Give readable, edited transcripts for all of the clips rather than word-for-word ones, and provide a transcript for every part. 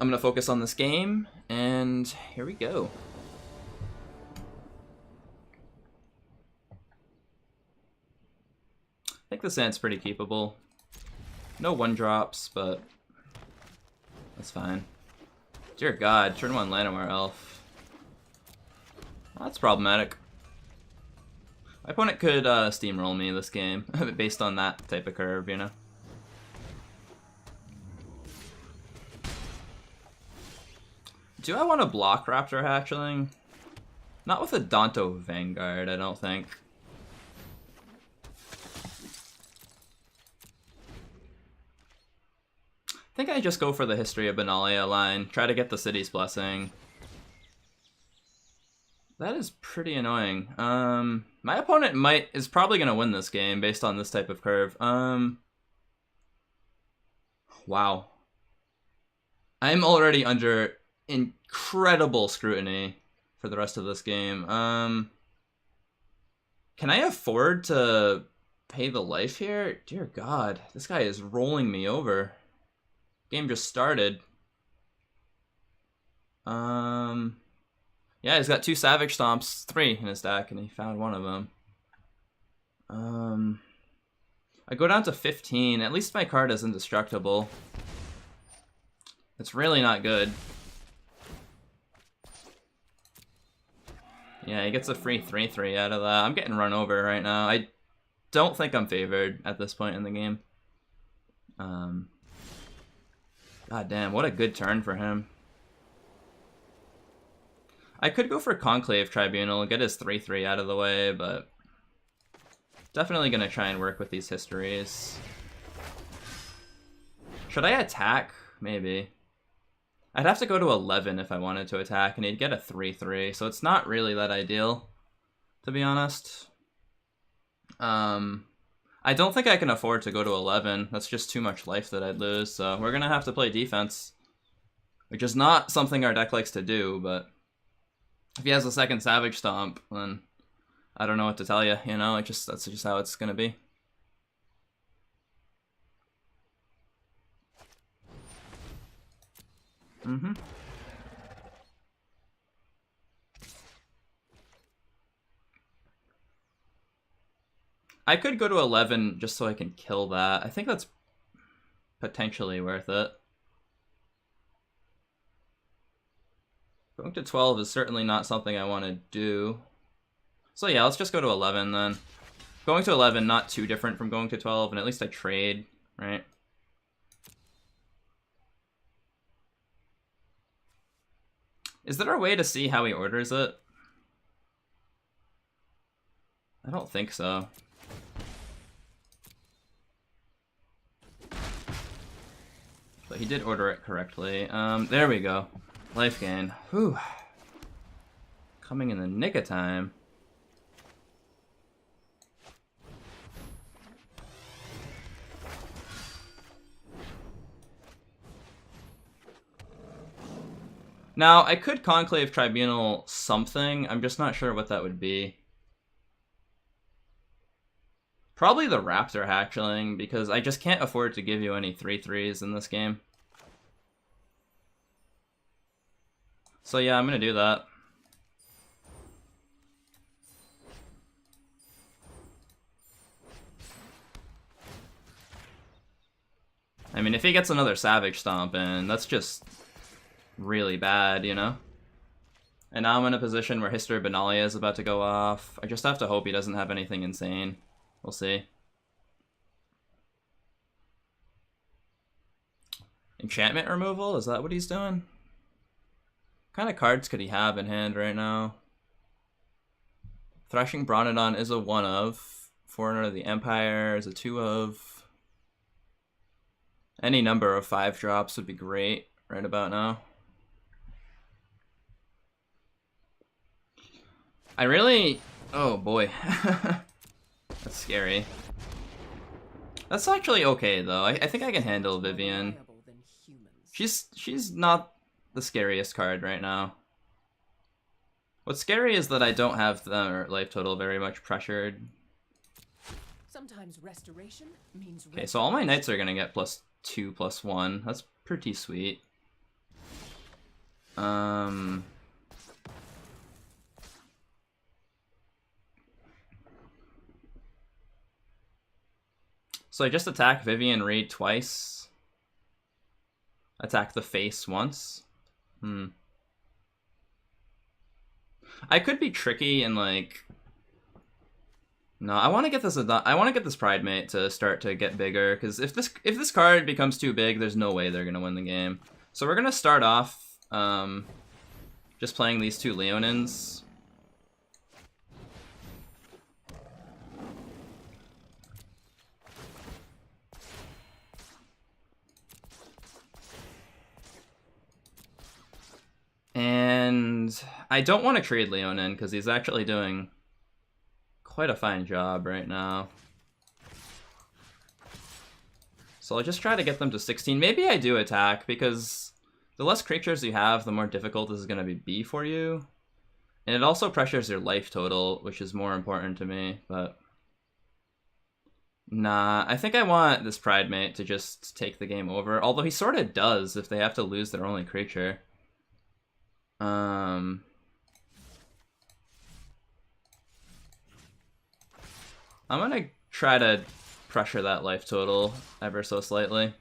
I'm gonna focus on this game, and here we go. I think this hand's pretty keepable. No one drops, but that's fine. Dear God, turn 1 Llanowar Elf. Well, that's problematic. My opponent could steamroll me this game, based on that type of curve, you know? Do I want to block Raptor Hatchling? Not with a Danto Vanguard, I don't think. I think I just go for the History of Benalia line, try to get the City's Blessing. That is pretty annoying. My opponent is probably gonna win this game based on this type of curve. Wow. I'm already under incredible scrutiny for the rest of this game. Can I afford to pay the life here? Dear God, this guy is rolling me over. Game just started. Yeah, he's got 2 Savage Stomps, 3 in his deck, and he found one of them. I go down to 15. At least my card is indestructible. It's really not good. Yeah, he gets a free 3/3 out of that. I'm getting run over right now. I don't think I'm favored at this point in the game. God damn, what a good turn for him. I could go for Conclave Tribunal and get his 3/3 out of the way, but definitely gonna try and work with these histories. Should I attack? Maybe. I'd have to go to 11 if I wanted to attack, and he'd get a 3/3, so it's not really that ideal, to be honest. I don't think I can afford to go to 11. That's just too much life that I'd lose, so we're gonna have to play defense. Which is not something our deck likes to do, but if he has a second Savage Stomp, then I don't know what to tell you, you know? That's just how it's gonna be. I could go to 11 just so I can kill that. I think that's potentially worth it. Going to 12 is certainly not something I want to do. So yeah, let's just go to 11 then. Going to 11, not too different from going to 12, and at least I trade, right? Is there a way to see how he orders it? I don't think so. But he did order it correctly. There we go. Life gain. Whew. Coming in the nick of time. Now, I could Conclave Tribunal something. I'm just not sure what that would be. Probably the Raptor Hatchling, because I just can't afford to give you any 3/3s in this game. So yeah, I'm gonna do that. I mean, if he gets another Savage Stomp in, that's just really bad, you know? And now I'm in a position where History of Benalia is about to go off. I just have to hope he doesn't have anything insane. We'll see. Enchantment removal? Is that what he's doing? What kind of cards could he have in hand right now? Threshing Bronodon is a 1 of. Foreigner of the Empire is a 2 of. Any number of 5 drops would be great right about now. I really... Oh boy. That's scary. That's actually okay though. I think I can handle Vivian. She's not the scariest card right now. What's scary is that I don't have the life total very much pressured. Sometimes restoration means Okay, so all my knights are gonna get +2/+1. That's pretty sweet. So I just attack Vivian Reed twice. Attack the face once. I could be tricky and like... No, I want to get this. I want to get this Pride Mate to start to get bigger, because if this card becomes too big, there's no way they're gonna win the game. So we're gonna start off just playing these two Leonins. And I don't want to trade Leonin because he's actually doing quite a fine job right now. So I'll just try to get them to 16. Maybe I do attack, because the less creatures you have, the more difficult this is going to be for you. And it also pressures your life total, which is more important to me, but... Nah, I think I want this Pride Mate to just take the game over, although he sort of does if they have to lose their only creature. I'm gonna try to pressure that life total ever so slightly.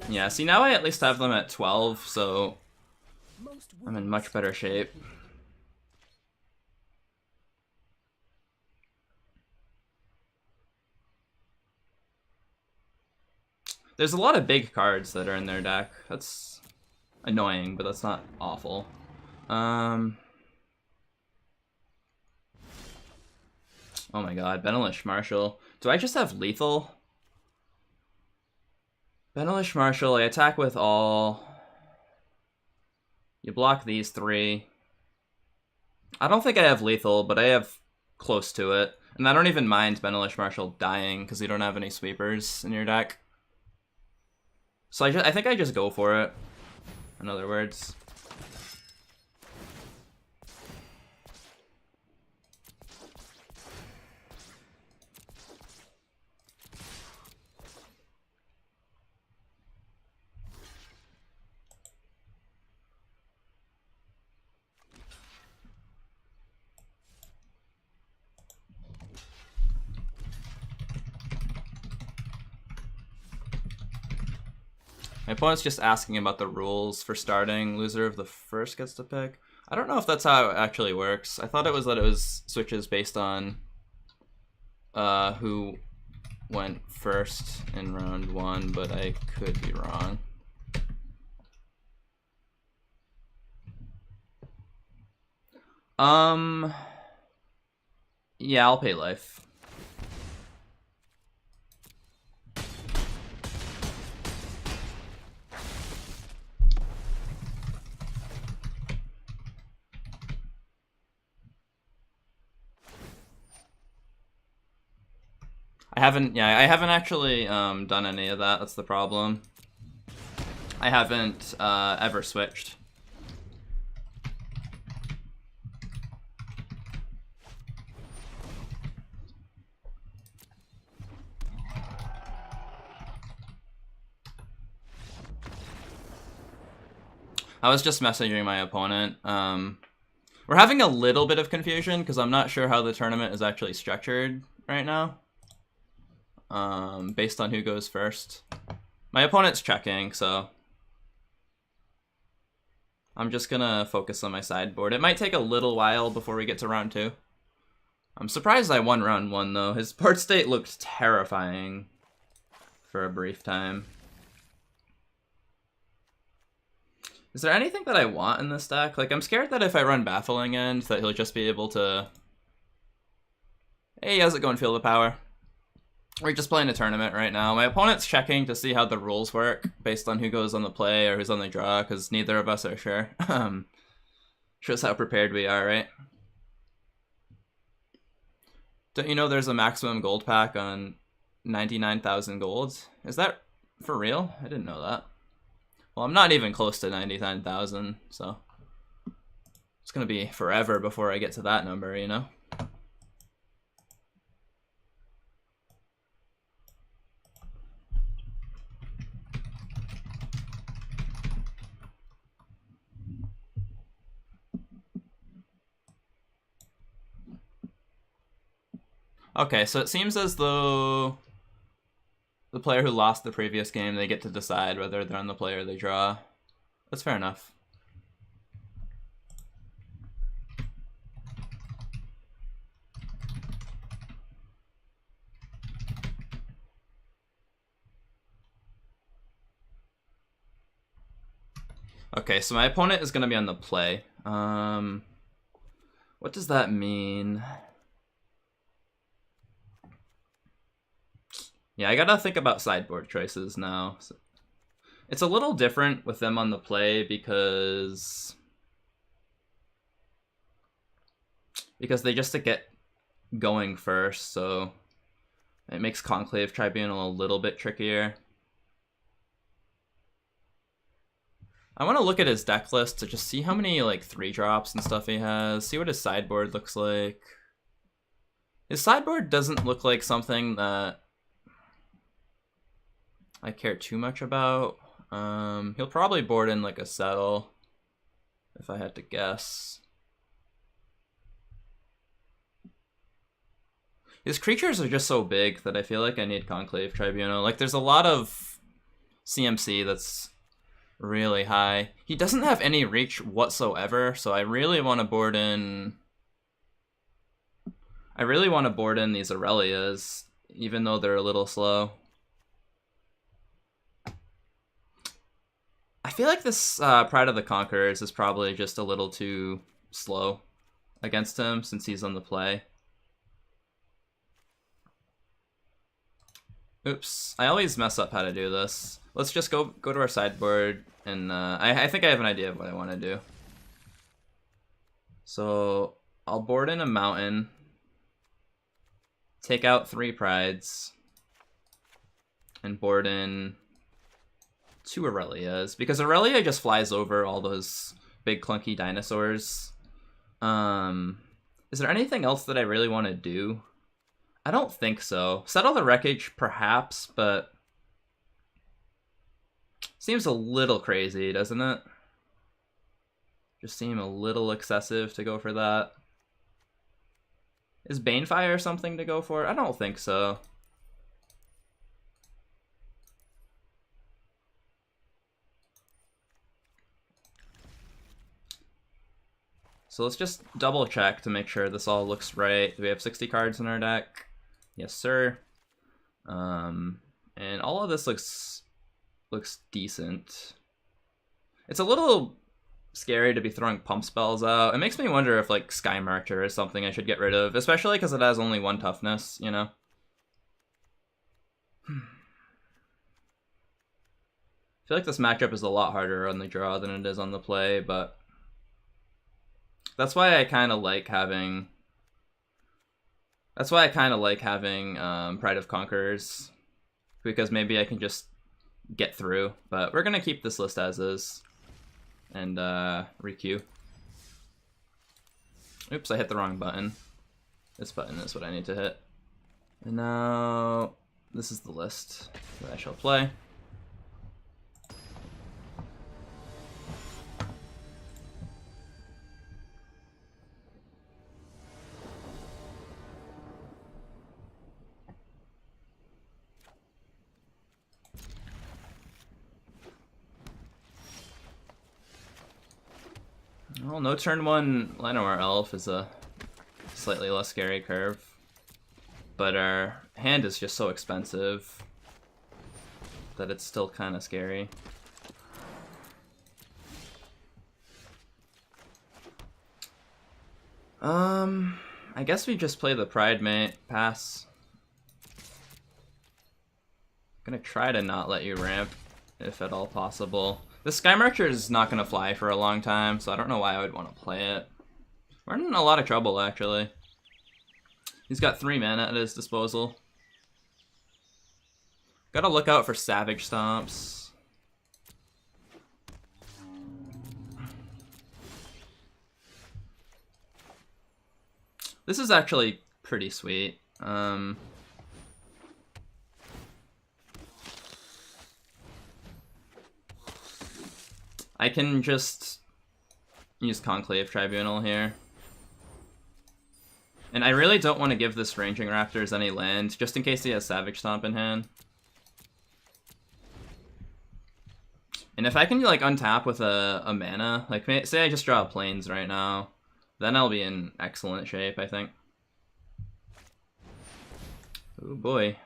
Yeah, see, now I at least have them at 12, so I'm in much better shape. There's a lot of big cards that are in their deck. That's annoying, but that's not awful. Oh my god, Benelish Marshall. Do I just have lethal? Benelish Marshall, I attack with all. You block these three. I don't think I have lethal, but I have close to it. And I don't even mind Benelish Marshall dying, because you don't have any sweepers in your deck. So I think I just go for it, in other words. My opponent's just asking about the rules for starting. Loser of the first gets to pick. I don't know if that's how it actually works. I thought it was that it was switches based on who went first in round 1, but I could be wrong. Yeah, I'll pay life. I haven't actually done any of that. That's the problem. I haven't ever switched. I was just messaging my opponent. We're having a little bit of confusion because I'm not sure how the tournament is actually structured right now. Based on who goes first. My opponent's checking, so I'm just gonna focus on my sideboard. It might take a little while before we get to round 2. I'm surprised I won round 1, though. His board state looked terrifying for a brief time. Is there anything that I want in this deck? Like, I'm scared that if I run Baffling End, that he'll just be able to... Hey, how's it going, Field of Power? We're just playing a tournament right now. My opponent's checking to see how the rules work based on who goes on the play or who's on the draw, because neither of us are sure. Shows how prepared we are, right? Don't you know there's a maximum gold pack on 99,000 gold? Is that for real? I didn't know that. Well, I'm not even close to 99,000, so It's gonna be forever before I get to that number, you know? Okay, so it seems as though the player who lost the previous game, they get to decide whether they're on the play or they draw. That's fair enough. Okay, so my opponent is going to be on the play. What does that mean? Yeah, I gotta think about sideboard choices now. So it's a little different with them on the play because they just to get going first, so it makes Conclave Tribunal a little bit trickier. I want to look at his deck list to just see how many like 3-drops and stuff he has, see what his sideboard looks like. His sideboard doesn't look like something that I care too much about. He'll probably board in like a settle, if I had to guess. His creatures are just so big that I feel like I need Conclave Tribunal. Like, there's a lot of CMC that's really high. He doesn't have any reach whatsoever, so I really want to board in... I really want to board in these Aurelias, even though they're a little slow. I feel like this Pride of the Conquerors is probably just a little too slow against him since he's on the play. Oops, I always mess up how to do this. Let's just go to our sideboard, and I think I have an idea of what I want to do. So I'll board in a mountain, take out 3 prides, and board in 2 Aurelias, because Aurelia just flies over all those big clunky dinosaurs. Is there anything else that I really want to do? I don't think so. Settle the Wreckage, perhaps, but seems a little crazy, doesn't it? Just seem a little excessive to go for that. Is Banefire something to go for? I don't think so. So let's just double check to make sure this all looks right. Do we have 60 cards in our deck? Yes, sir. And all of this looks decent. It's a little scary to be throwing pump spells out. It makes me wonder if like Sky Marcher is something I should get rid of, especially because it has only 1 toughness, you know? I feel like this matchup is a lot harder on the draw than it is on the play, but that's why I kind of like having... Pride of Conquerors, because maybe I can just get through. But we're gonna keep this list as is, and requeue. Oops, I hit the wrong button. This button is what I need to hit. And now this is the list that I shall play. Well, no turn 1 Llanowar Elf is a slightly less scary curve, but our hand is just so expensive that it's still kind of scary. I guess we just play the Pride Mate. Pass. Gonna try to not let you ramp, if at all possible. The Sky Marcher is not going to fly for a long time, so I don't know why I would want to play it. We're in a lot of trouble, actually. He's got 3 mana at his disposal. Gotta look out for Savage Stomps. This is actually pretty sweet. I can just use Conclave Tribunal here. And I really don't want to give this Ranging Raptors any land, just in case he has Savage Stomp in hand. And if I can, like, untap with a mana, like, say I just draw Plains right now, then I'll be in excellent shape, I think. Oh boy.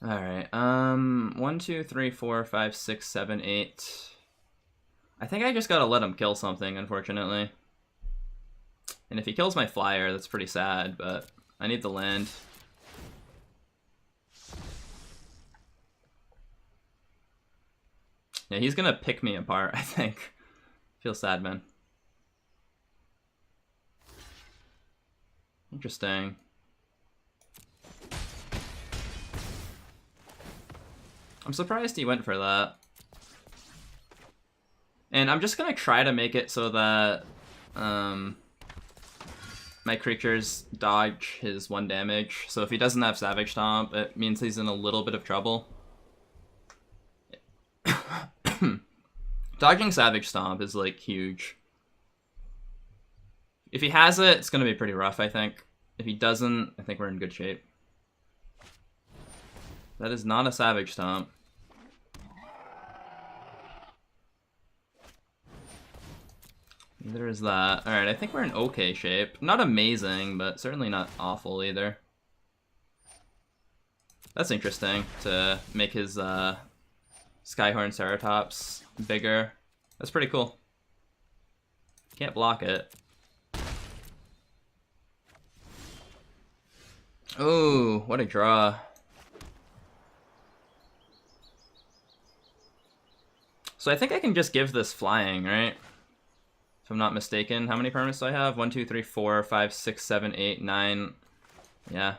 Alright, 1, 2, 3, 4, 5, 6, 7, 8. I think I just gotta let him kill something, unfortunately. And if he kills my flyer, that's pretty sad, but I need the land. Yeah, he's gonna pick me apart, I think. Feel sad, man. Interesting. I'm surprised he went for that. And I'm just gonna try to make it so that my creatures dodge his 1 damage. So if he doesn't have Savage Stomp, it means he's in a little bit of trouble. Dodging Savage Stomp is, like, huge. If he has it, it's gonna be pretty rough, I think. If he doesn't, I think we're in good shape. That is not a Savage Stomp. Neither is that. Alright, I think we're in okay shape. Not amazing, but certainly not awful either. That's interesting, to make his Skyhorn Ceratops bigger. That's pretty cool. Can't block it. Oh, what a draw. So I think I can just give this flying, right? If I'm not mistaken. How many permanents do I have? 1, 2, 3, 4, 5, 6, 7, 8, 9. Yeah.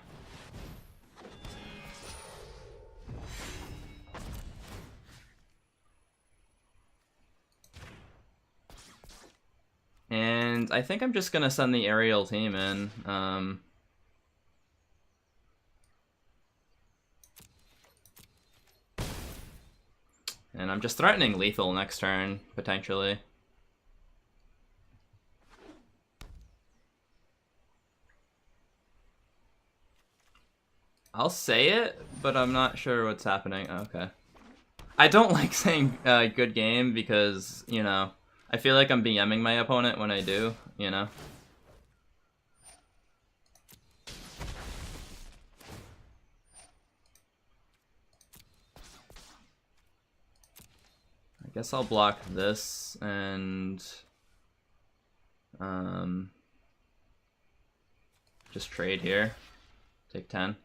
And I think I'm just gonna send the aerial team in. And I'm just threatening lethal next turn, potentially. I'll say it, but I'm not sure what's happening. Oh, okay. I don't like saying good game because, you know, I feel like I'm BMing my opponent when I do, you know? I guess I'll block this and just trade here. Take 10.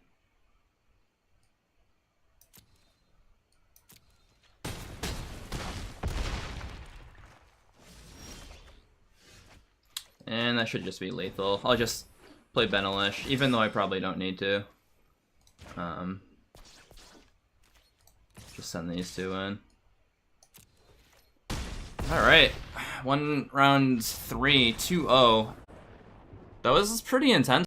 And that should just be lethal. I'll just play Benelish, even though I probably don't need to. Just send these two in. Alright, 1 round 3, 2-0. That was pretty intense.